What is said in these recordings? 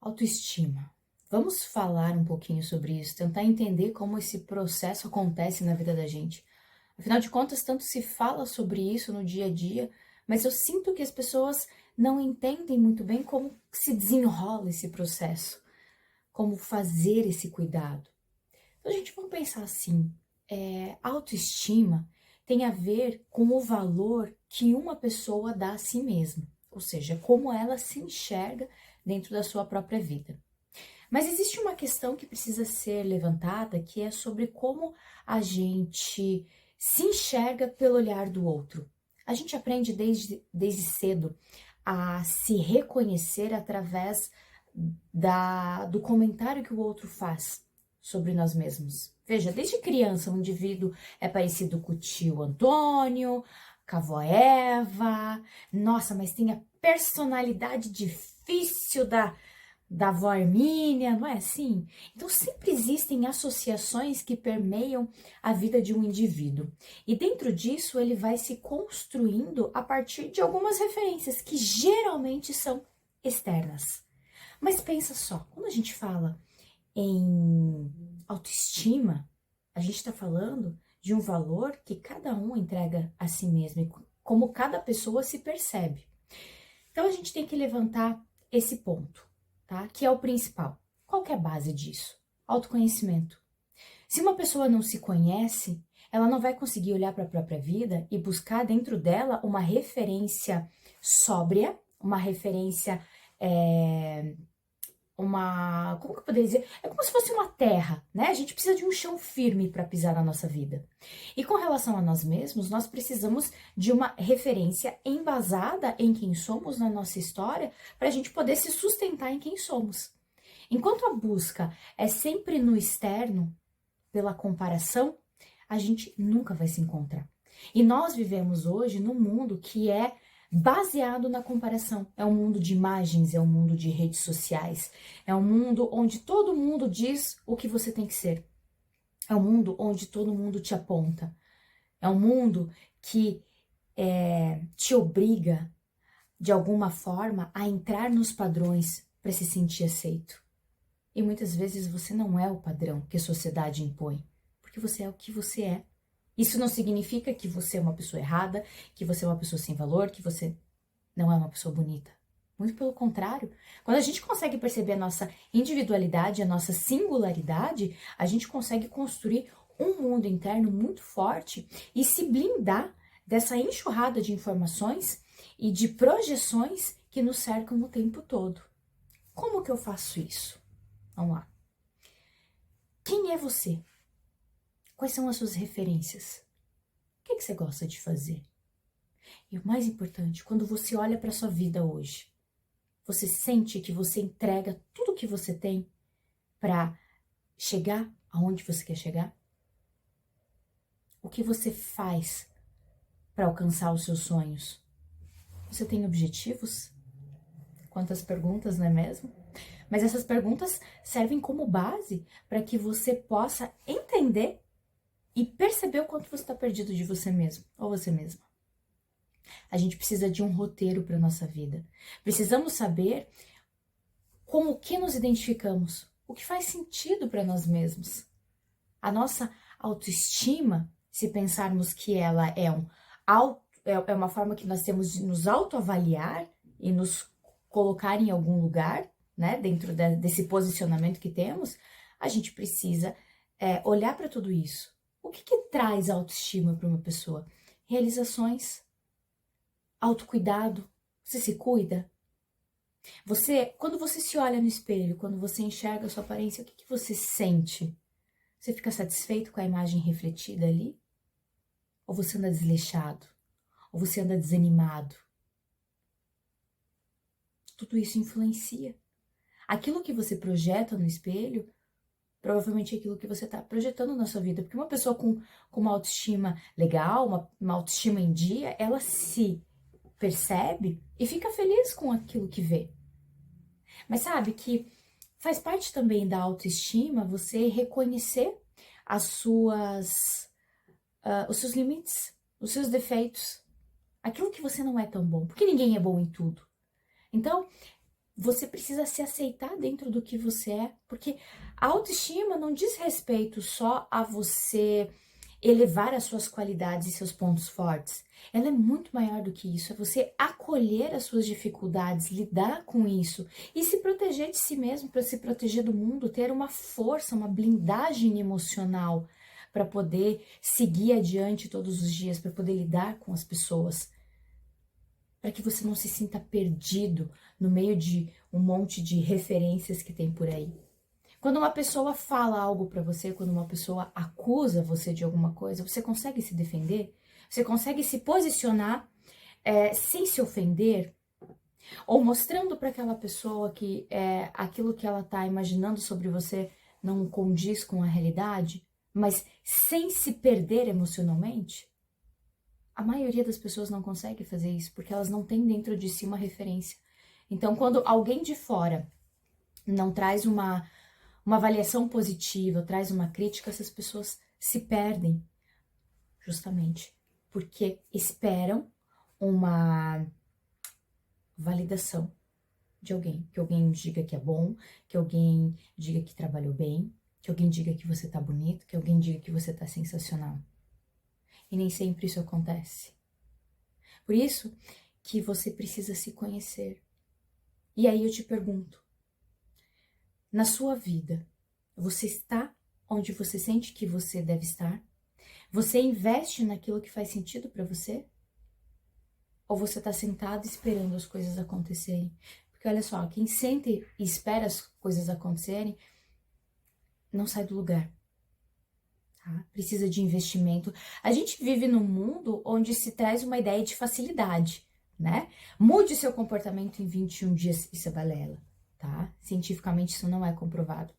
Autoestima. Vamos falar um pouquinho sobre isso, tentar entender como esse processo acontece na vida da gente. Afinal de contas, tanto se fala sobre isso no dia a dia, mas eu sinto que as pessoas não entendem muito bem como se desenrola esse processo, como fazer esse cuidado. Então, gente, vamos pensar assim: autoestima tem a ver com o valor que uma pessoa dá a si mesma, ou seja, como ela se enxerga dentro da sua própria vida. Mas existe uma questão que precisa ser levantada, que é sobre como a gente se enxerga pelo olhar do outro. A gente aprende desde cedo a se reconhecer através do comentário que o outro faz sobre nós mesmos. Veja, desde criança, o indivíduo é parecido com o tio Antônio, com a avó Eva. Nossa, mas tem a personalidade difícil da avó Hermínia, não é assim? Então sempre existem associações que permeiam a vida de um indivíduo. E dentro disso ele vai se construindo a partir de algumas referências que geralmente são externas. Mas pensa só, quando a gente fala em autoestima, a gente está falando de um valor que cada um entrega a si mesmo e como cada pessoa se percebe. Então a gente tem que levantar esse ponto, tá? Que é o principal. Qual que é a base disso? Autoconhecimento. Se uma pessoa não se conhece, ela não vai conseguir olhar para a própria vida e buscar dentro dela uma referência sóbria, uma referência como que eu poderia dizer? É como se fosse uma terra, né? A gente precisa de um chão firme para pisar na nossa vida. E com relação a nós mesmos, nós precisamos de uma referência embasada em quem somos, na nossa história, para a gente poder se sustentar em quem somos. Enquanto a busca é sempre no externo, pela comparação, a gente nunca vai se encontrar. E nós vivemos hoje num mundo que é baseado na comparação. É um mundo de imagens, é um mundo de redes sociais, é um mundo onde todo mundo diz o que você tem que ser. É um mundo onde todo mundo te aponta. É um mundo que te obriga, de alguma forma, a entrar nos padrões para se sentir aceito. E muitas vezes você não é o padrão que a sociedade impõe, porque você é o que você é. Isso não significa que você é uma pessoa errada, que você é uma pessoa sem valor, que você não é uma pessoa bonita. Muito pelo contrário. Quando a gente consegue perceber a nossa individualidade, a nossa singularidade, a gente consegue construir um mundo interno muito forte e se blindar dessa enxurrada de informações e de projeções que nos cercam o tempo todo. Como que eu faço isso? Vamos lá. Quem é você? Quais são as suas referências? O que você gosta de fazer? E o mais importante, quando você olha para a sua vida hoje, você sente que você entrega tudo o que você tem para chegar aonde você quer chegar? O que você faz para alcançar os seus sonhos? Você tem objetivos? Quantas perguntas, não é mesmo? Mas essas perguntas servem como base para que você possa entender e perceber o quanto você está perdido de você mesmo ou você mesma. A gente precisa de um roteiro para nossa vida. Precisamos saber com o que nos identificamos, o que faz sentido para nós mesmos. A nossa autoestima, se pensarmos que ela é uma forma que nós temos de nos autoavaliar e nos colocar em algum lugar, né, dentro desse posicionamento que temos, a gente precisa olhar para tudo isso. O que traz autoestima para uma pessoa? Realizações, autocuidado. Você se cuida? Quando você se olha no espelho, quando você enxerga a sua aparência, o que você sente? Você fica satisfeito com a imagem refletida ali? Ou você anda desleixado? Ou você anda desanimado? Tudo isso influencia. Aquilo que você projeta no espelho, provavelmente é aquilo que você está projetando na sua vida. Porque uma pessoa com uma autoestima legal, uma autoestima em dia, ela se percebe e fica feliz com aquilo que vê. Mas sabe que faz parte também da autoestima você reconhecer os seus limites, os seus defeitos, aquilo que você não é tão bom, porque ninguém é bom em tudo. Então, você precisa se aceitar dentro do que você é, porque a autoestima não diz respeito só a você elevar as suas qualidades e seus pontos fortes. Ela é muito maior do que isso, é você acolher as suas dificuldades, lidar com isso e se proteger de si mesmo, para se proteger do mundo, ter uma força, uma blindagem emocional para poder seguir adiante todos os dias, para poder lidar com as pessoas, para que você não se sinta perdido no meio de um monte de referências que tem por aí. Quando uma pessoa fala algo pra você, quando uma pessoa acusa você de alguma coisa, você consegue se defender? Você consegue se posicionar sem se ofender? Ou mostrando para aquela pessoa que aquilo que ela tá imaginando sobre você não condiz com a realidade, mas sem se perder emocionalmente? A maioria das pessoas não consegue fazer isso, porque elas não têm dentro de si uma referência. Então, quando alguém de fora não traz uma avaliação positiva, traz uma crítica, essas pessoas se perdem, justamente porque esperam uma validação de alguém, que alguém diga que é bom, que alguém diga que trabalhou bem, que alguém diga que você tá bonito, que alguém diga que você tá sensacional. E nem sempre isso acontece. Por isso que você precisa se conhecer. E aí eu te pergunto, na sua vida, você está onde você sente que você deve estar? Você investe naquilo que faz sentido para você? Ou você está sentado esperando as coisas acontecerem? Porque olha só, quem sente e espera as coisas acontecerem não sai do lugar. Tá? Precisa de investimento. A gente vive num mundo onde se traz uma ideia de facilidade, né? Mude seu comportamento em 21 dias, isso é balela, tá? Cientificamente isso não é comprovado.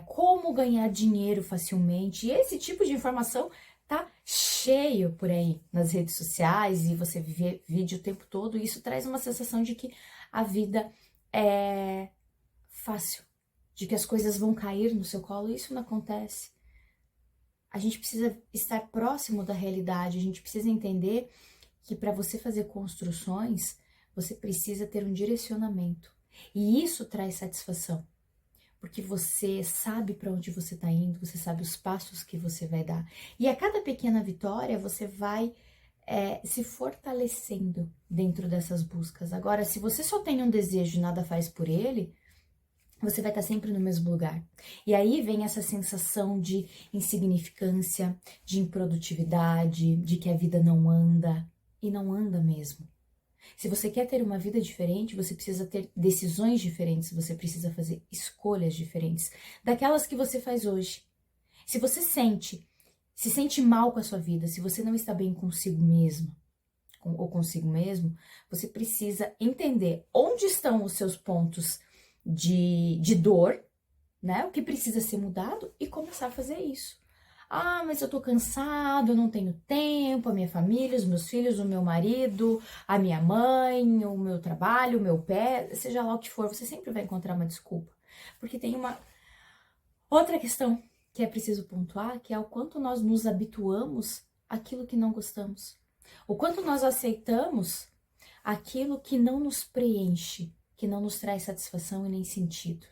Como ganhar dinheiro facilmente. E esse tipo de informação tá cheio por aí nas redes sociais e você vê vídeo o tempo todo. E isso traz uma sensação de que a vida é fácil, de que as coisas vão cair no seu colo. Isso não acontece. A gente precisa estar próximo da realidade. A gente precisa entender que para você fazer construções, você precisa ter um direcionamento. E isso traz satisfação. Porque você sabe para onde você está indo, você sabe os passos que você vai dar. E a cada pequena vitória, você vai se fortalecendo dentro dessas buscas. Agora, se você só tem um desejo e nada faz por ele, você vai estar sempre no mesmo lugar. E aí vem essa sensação de insignificância, de improdutividade, de que a vida não anda. E não anda mesmo. Se você quer ter uma vida diferente, você precisa ter decisões diferentes, você precisa fazer escolhas diferentes daquelas que você faz hoje. Se você se sente mal com a sua vida, se você não está bem consigo mesmo ou consigo mesmo, você precisa entender onde estão os seus pontos de dor, né? O que precisa ser mudado e começar a fazer isso. Ah, mas eu tô cansado, eu não tenho tempo, a minha família, os meus filhos, o meu marido, a minha mãe, o meu trabalho, o meu pé, seja lá o que for, você sempre vai encontrar uma desculpa. Porque tem uma outra questão que é preciso pontuar, que é o quanto nós nos habituamos àquilo que não gostamos. O quanto nós aceitamos aquilo que não nos preenche, que não nos traz satisfação e nem sentido.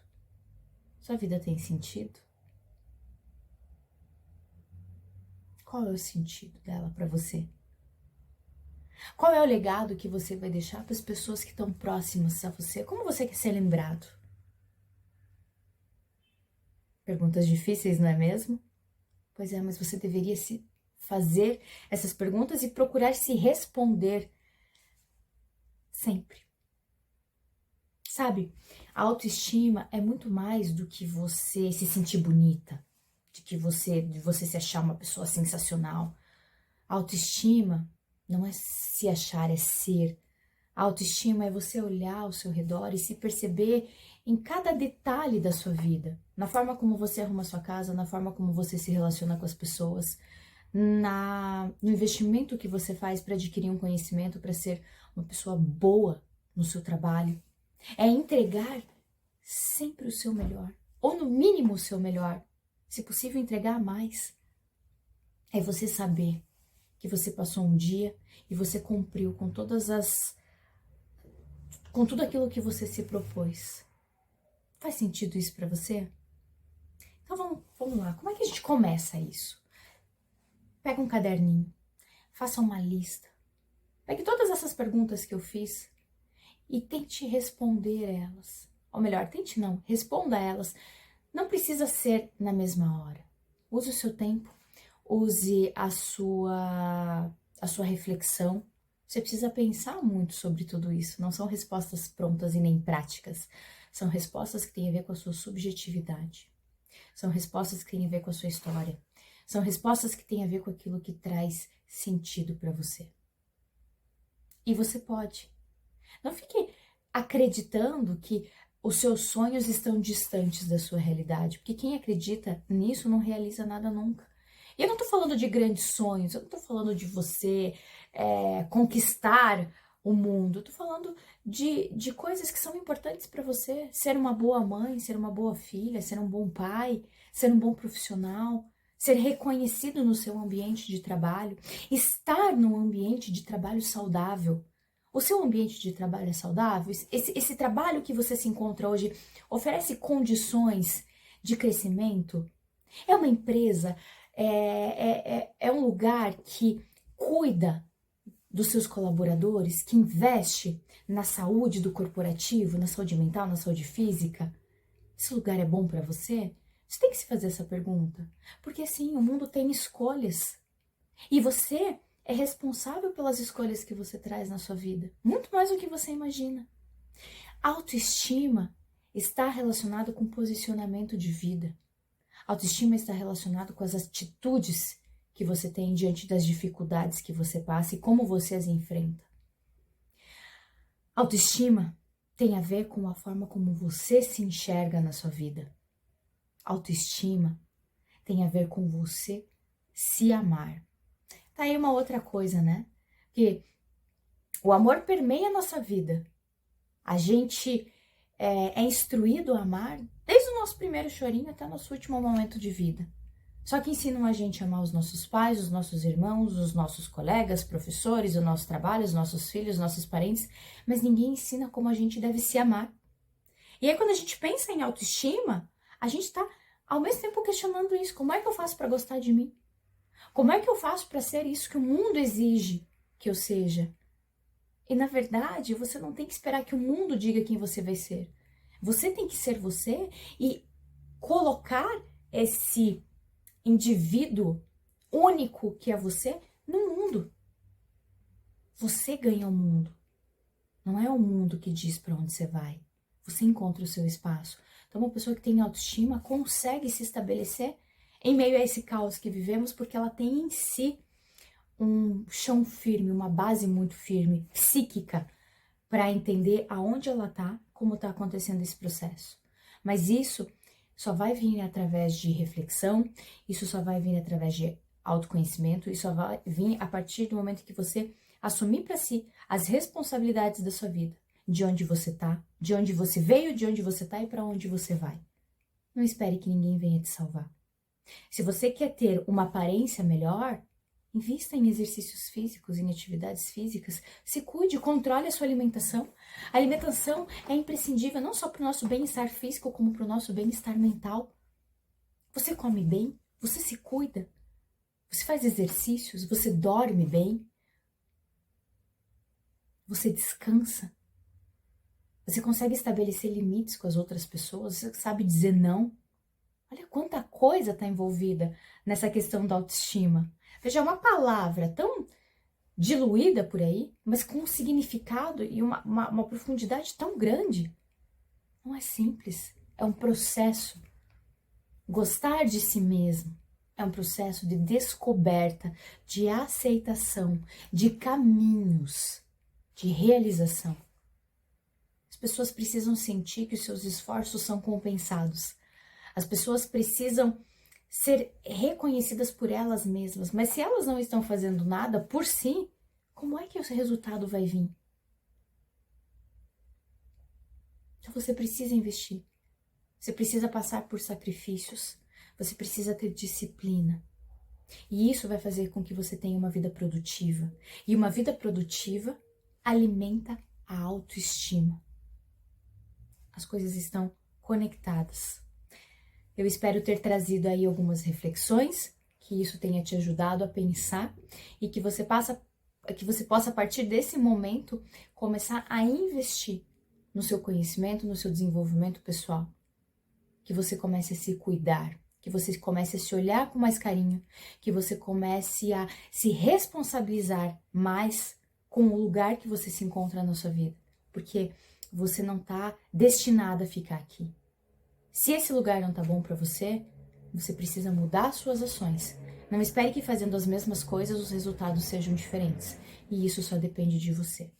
Sua vida tem sentido? Qual é o sentido dela para você? Qual é o legado que você vai deixar para as pessoas que estão próximas a você? Como você quer ser lembrado? Perguntas difíceis, não é mesmo? Pois é, mas você deveria se fazer essas perguntas e procurar se responder sempre. Sabe, a autoestima é muito mais do que você se sentir bonita, de você se achar uma pessoa sensacional. A autoestima não é se achar, é ser. A autoestima é você olhar ao seu redor e se perceber em cada detalhe da sua vida. Na forma como você arruma a sua casa, na forma como você se relaciona com as pessoas, no investimento que você faz para adquirir um conhecimento, para ser uma pessoa boa no seu trabalho. É entregar sempre o seu melhor, ou no mínimo o seu melhor. Se possível, entregar mais. É você saber que você passou um dia e você cumpriu com todas com tudo aquilo que você se propôs. Faz sentido isso para você? Então vamos lá, como é que a gente começa isso? Pega um caderninho, faça uma lista, pegue todas essas perguntas que eu fiz e tente responder elas. Ou melhor, tente não, responda elas. Não precisa ser na mesma hora. Use o seu tempo, use a sua reflexão. Você precisa pensar muito sobre tudo isso. Não são respostas prontas e nem práticas. São respostas que têm a ver com a sua subjetividade. São respostas que têm a ver com a sua história. São respostas que têm a ver com aquilo que traz sentido para você. E você pode. Não fique acreditando que os seus sonhos estão distantes da sua realidade, porque quem acredita nisso não realiza nada nunca. E eu não tô falando de grandes sonhos, eu não tô falando de você conquistar o mundo, eu tô falando de coisas que são importantes para você. Ser uma boa mãe, ser uma boa filha, ser um bom pai, ser um bom profissional, ser reconhecido no seu ambiente de trabalho, estar num ambiente de trabalho saudável. O seu ambiente de trabalho é saudável? Esse trabalho que você se encontra hoje oferece condições de crescimento? É uma empresa, é um lugar que cuida dos seus colaboradores, que investe na saúde do corporativo, na saúde mental, na saúde física? Esse lugar é bom para você? Você tem que se fazer essa pergunta. Porque assim, o mundo tem escolhas. E você é responsável pelas escolhas que você traz na sua vida, muito mais do que você imagina. Autoestima está relacionado com posicionamento de vida. Autoestima está relacionado com as atitudes que você tem diante das dificuldades que você passa e como você as enfrenta. Autoestima tem a ver com a forma como você se enxerga na sua vida. Autoestima tem a ver com você se amar. Tá aí uma outra coisa, né? Que o amor permeia a nossa vida. A gente é instruído a amar desde o nosso primeiro chorinho até o nosso último momento de vida. Só que ensinam a gente a amar os nossos pais, os nossos irmãos, os nossos colegas, professores, o nosso trabalho, os nossos filhos, os nossos parentes, mas ninguém ensina como a gente deve se amar. E aí quando a gente pensa em autoestima, a gente tá ao mesmo tempo questionando isso. Como é que eu faço para gostar de mim? Como é que eu faço para ser isso que o mundo exige que eu seja? E na verdade, você não tem que esperar que o mundo diga quem você vai ser. Você tem que ser você e colocar esse indivíduo único que é você no mundo. Você ganha o mundo. Não é o mundo que diz para onde você vai. Você encontra o seu espaço. Então, uma pessoa que tem autoestima consegue se estabelecer em meio a esse caos que vivemos, porque ela tem em si um chão firme, uma base muito firme, psíquica, para entender aonde ela tá, como tá acontecendo esse processo. Mas isso só vai vir através de reflexão, isso só vai vir através de autoconhecimento, isso só vai vir a partir do momento que você assumir para si as responsabilidades da sua vida, de onde você tá, de onde você veio, de onde você tá e para onde você vai. Não espere que ninguém venha te salvar. Se você quer ter uma aparência melhor, invista em exercícios físicos, em atividades físicas, se cuide, controle a sua alimentação. A alimentação é imprescindível não só para o nosso bem-estar físico, como para o nosso bem-estar mental. Você come bem? Você se cuida? Você faz exercícios? Você dorme bem? Você descansa? Você consegue estabelecer limites com as outras pessoas? Você sabe dizer não? Olha quanta coisa está envolvida nessa questão da autoestima. Veja, é uma palavra tão diluída por aí, mas com um significado e uma profundidade tão grande. Não é simples, é um processo. Gostar de si mesmo é um processo de descoberta, de aceitação, de caminhos, de realização. As pessoas precisam sentir que os seus esforços são compensados. As pessoas precisam ser reconhecidas por elas mesmas, mas se elas não estão fazendo nada por si, como é que esse resultado vai vir? Então você precisa investir, você precisa passar por sacrifícios, você precisa ter disciplina. E isso vai fazer com que você tenha uma vida produtiva. E uma vida produtiva alimenta a autoestima. as coisas estão conectadas. Eu espero ter trazido aí algumas reflexões, que isso tenha te ajudado a pensar e que você possa, a partir desse momento, começar a investir no seu conhecimento, no seu desenvolvimento pessoal. Que você comece a se cuidar, que você comece a se olhar com mais carinho, que você comece a se responsabilizar mais com o lugar que você se encontra na sua vida. Porque você não está destinado a ficar aqui. Se esse lugar não tá bom para você, você precisa mudar suas ações. Não espere que fazendo as mesmas coisas os resultados sejam diferentes. E isso só depende de você.